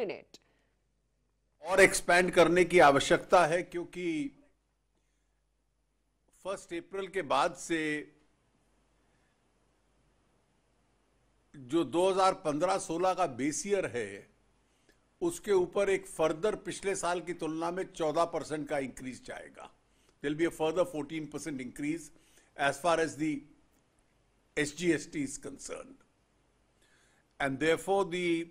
in it? और expand करने की आवश्यकता है, क्योंकि 1 अप्रैल के बाद से जो 2015-16 का बेस ईयर है, उसके ऊपर एक फर्दर पिछले साल की तुलना में 14% का इंक्रीज जाएगा. There will be a further 14% increase as far as the SGST is concerned. And therefore, the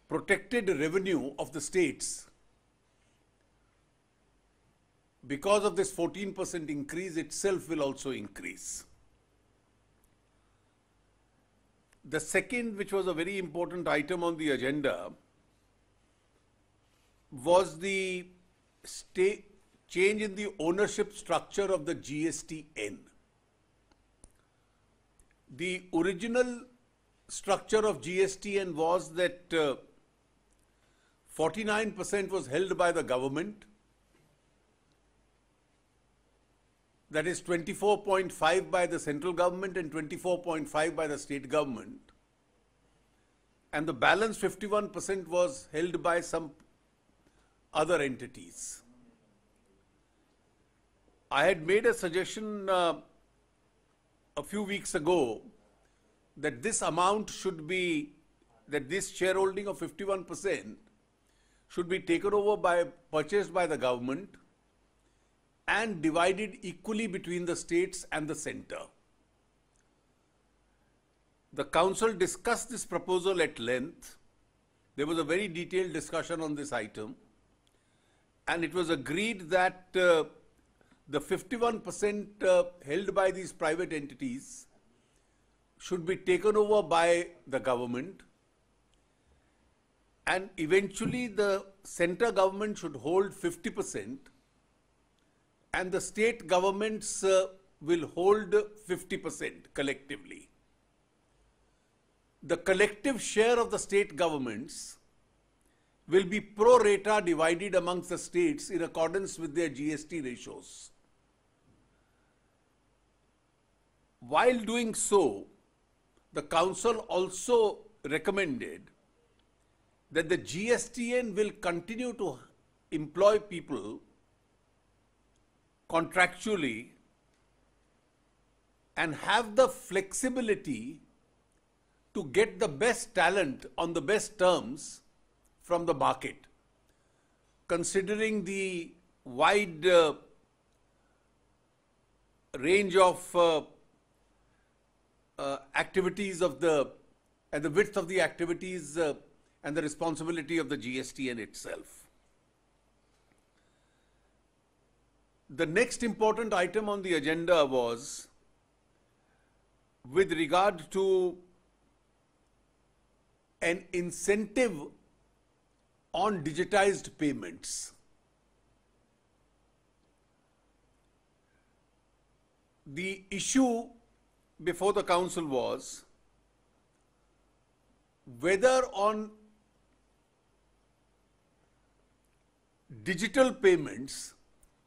protected revenue of the states, because of this 14% increase itself, will also increase. The second, which was a very important item on the agenda, was the change in the ownership structure of the GSTN. The original structure of GSTN was that 49% was held by the government, that is 24.5 by the central government and 24.5 by the state government, and the balance 51% was held by some other entities. I had made a suggestion a few weeks ago that this amount should be, that this shareholding of 51% should be taken over by, purchased by the government and divided equally between the states and the center. The council discussed this proposal at length. There was a very detailed discussion on this item, and it was agreed that the 51% held by these private entities should be taken over by the government, and eventually the center government should hold 50% and the state governments will hold 50% collectively. The collective share of the state governments will be pro rata divided amongst the states in accordance with their GST ratios. While doing so, the council also recommended that the GSTN will continue to employ people contractually and have the flexibility to get the best talent on the best terms from the market, considering the wide range of activities of and the width of the activities and the responsibility of the GSTN itself. The next important item on the agenda was with regard to an incentive on digitized payments. The issue before the council was whether on digital payments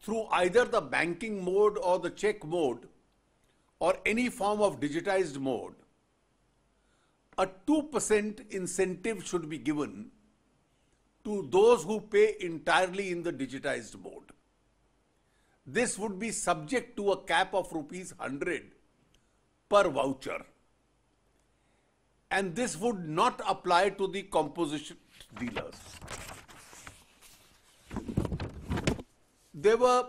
through either the banking mode or the check mode or any form of digitized mode, a 2% incentive should be given to those who pay entirely in the digitized mode. This would be subject to a cap of ₹100 per voucher. And this would not apply to the composition dealers. There was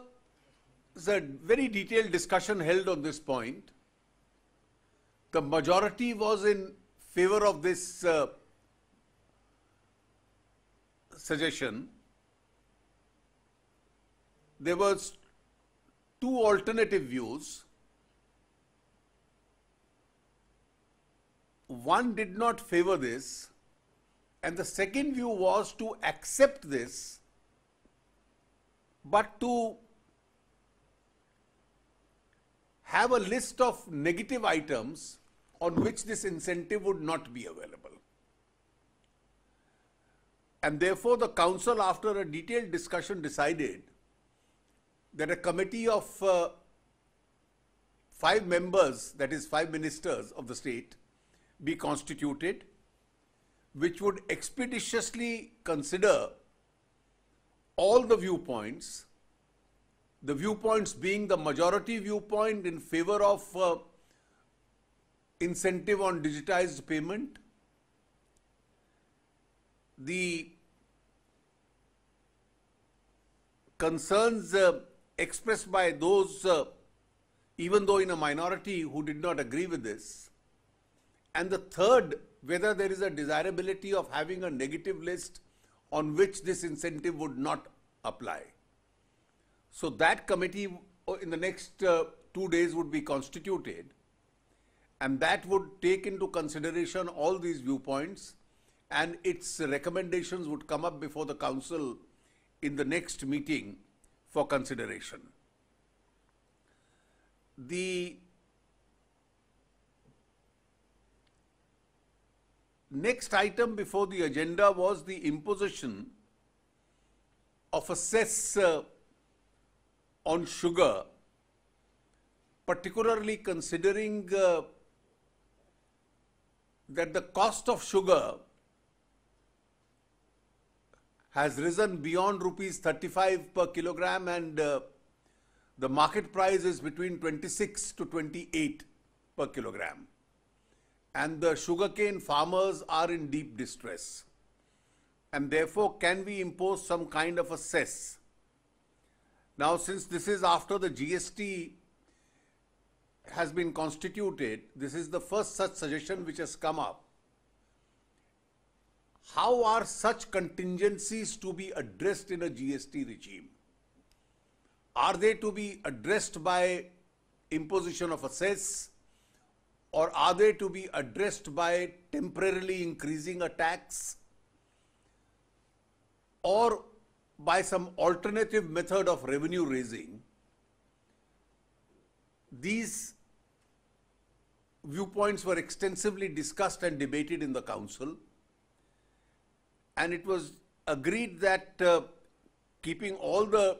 a very detailed discussion held on this point. The majority was in favor of this suggestion. There was two alternative views. One did not favor this, and the second view was to accept this, but to have a list of negative items on which this incentive would not be available. And therefore, the council, after a detailed discussion, decided that a committee of 5 members, that is 5 ministers of the state, be constituted. which would expeditiously consider all the viewpoints being the majority viewpoint in favor of incentive on digitized payment, the concerns expressed by those, even though in a minority, who did not agree with this, and the third, whether there is a desirability of having a negative list on which this incentive would not apply. So that committee in the next 2 days would be constituted, and that would take into consideration all these viewpoints, and its recommendations would come up before the council in the next meeting for consideration. The next item before the agenda was the imposition of a cess on sugar, particularly considering that the cost of sugar has risen beyond rupees 35 per kilogram, and the market price is between 26 to 28 per kilogram. And the sugarcane farmers are in deep distress. And therefore, can we impose some kind of a cess? Now, since this is after the GST has been constituted, this is the first such suggestion which has come up. How are such contingencies to be addressed in a GST regime? Are they to be addressed by imposition of a cess, or are they to be addressed by temporarily increasing a tax, or by some alternative method of revenue raising? These viewpoints were extensively discussed and debated in the council, and it was agreed that keeping all the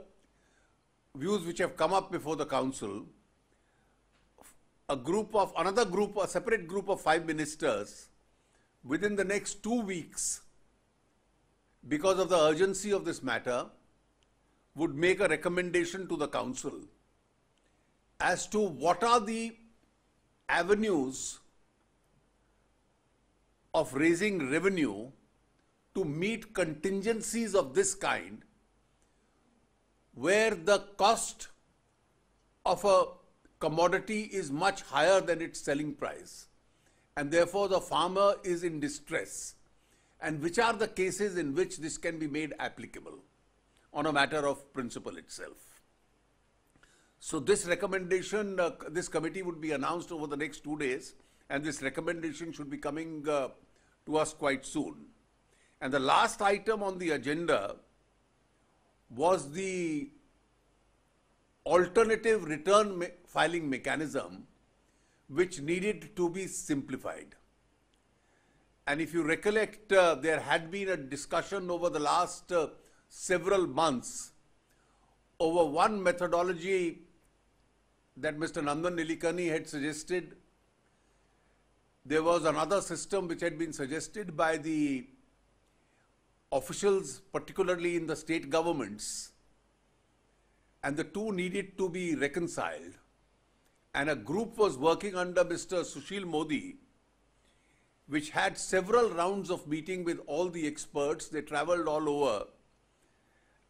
views which have come up before the council, a separate group of 5 ministers within the next 2 weeks, because of the urgency of this matter, would make a recommendation to the council as to what are the avenues of raising revenue to meet contingencies of this kind, where the cost of a commodity is much higher than its selling price, and therefore the farmer is in distress, and which are the cases in which this can be made applicable on a matter of principle itself. So this recommendation, this committee would be announced over the next 2 days, and this recommendation should be coming to us quite soon. And the last item on the agenda was the alternative return filing mechanism, which needed to be simplified. And if you recollect, there had been a discussion over the last several months over one methodology that Mr. Nandan Nilikani had suggested. There was another system which had been suggested by the officials, particularly in the state governments, and the two needed to be reconciled. And a group was working under Mr. Sushil Modi, which had several rounds of meeting with all the experts. They traveled all over,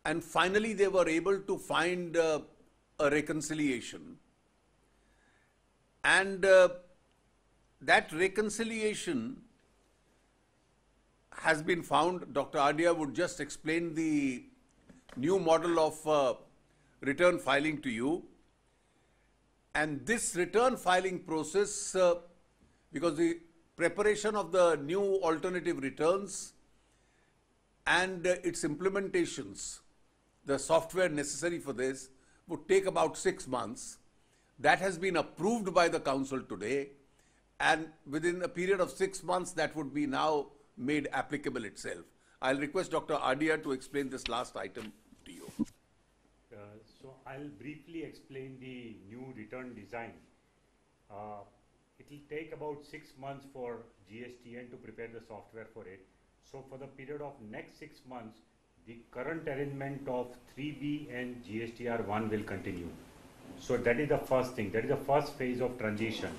and finally they were able to find a reconciliation. And that reconciliation has been found. Dr. Adia would just explain the new model of return filing to you. And this return filing process, because the preparation of the new alternative returns and its implementations, the software necessary for this, would take about 6 months. That has been approved by the council today, and within a period of 6 months, that would be now made applicable itself. I'll request Dr. Adia to explain this last item to you. So I'll briefly explain the new return design. It will take about 6 months for GSTN to prepare the software for it. So for the period of next 6 months, the current arrangement of 3B and GSTR1 will continue. So that is the first thing, that is the first phase of transition.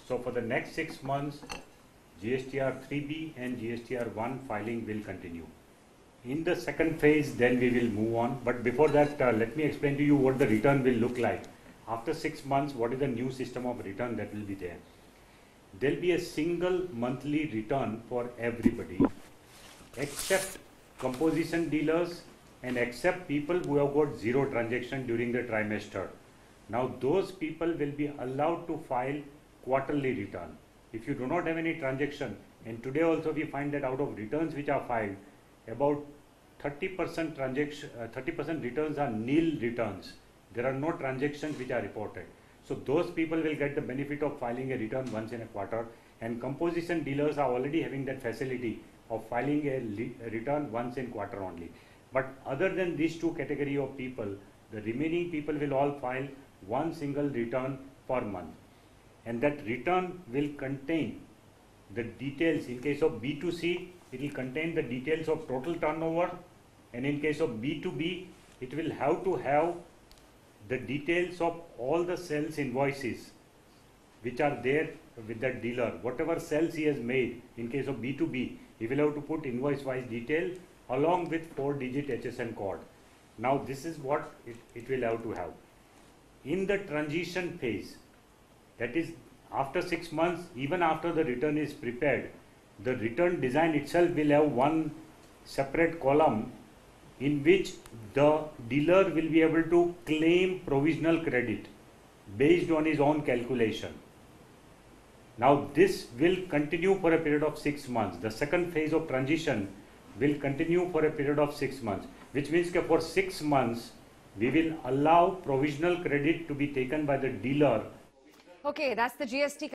So for the next 6 months, GSTR 3B and GSTR 1 filing will continue. In the second phase, then we will move on. But before that, let me explain to you what the return will look like. After 6 months, what is the new system of return that will be there? There will be a single monthly return for everybody, except composition dealers and except people who have got zero transaction during the trimester. Now those people will be allowed to file quarterly return. If you do not have any transaction, and today also we find that out of returns which are filed, about 30% transaction, 30% returns are nil returns. There are no transactions which are reported. So those people will get the benefit of filing a return once in a quarter, and composition dealers are already having that facility of filing a return once in quarter only. But other than these two category of people, the remaining people will all file one single return per month. And that return will contain the details. In case of B2C, it will contain the details of total turnover, and in case of B2B, it will have to have the details of all the sales invoices which are there with that dealer. Whatever sales he has made, in case of B2B, he will have to put invoice wise detail along with 4-digit HSN code. Now this is what it will have to have. In the transition phase, that is after 6 months, even after the return is prepared, the return design itself will have one separate column in which the dealer will be able to claim provisional credit based on his own calculation. Now this will continue for a period of 6 months. The second phase of transition will continue for a period of 6 months, which means that for 6 months we will allow provisional credit to be taken by the dealer. Okay, that's the GST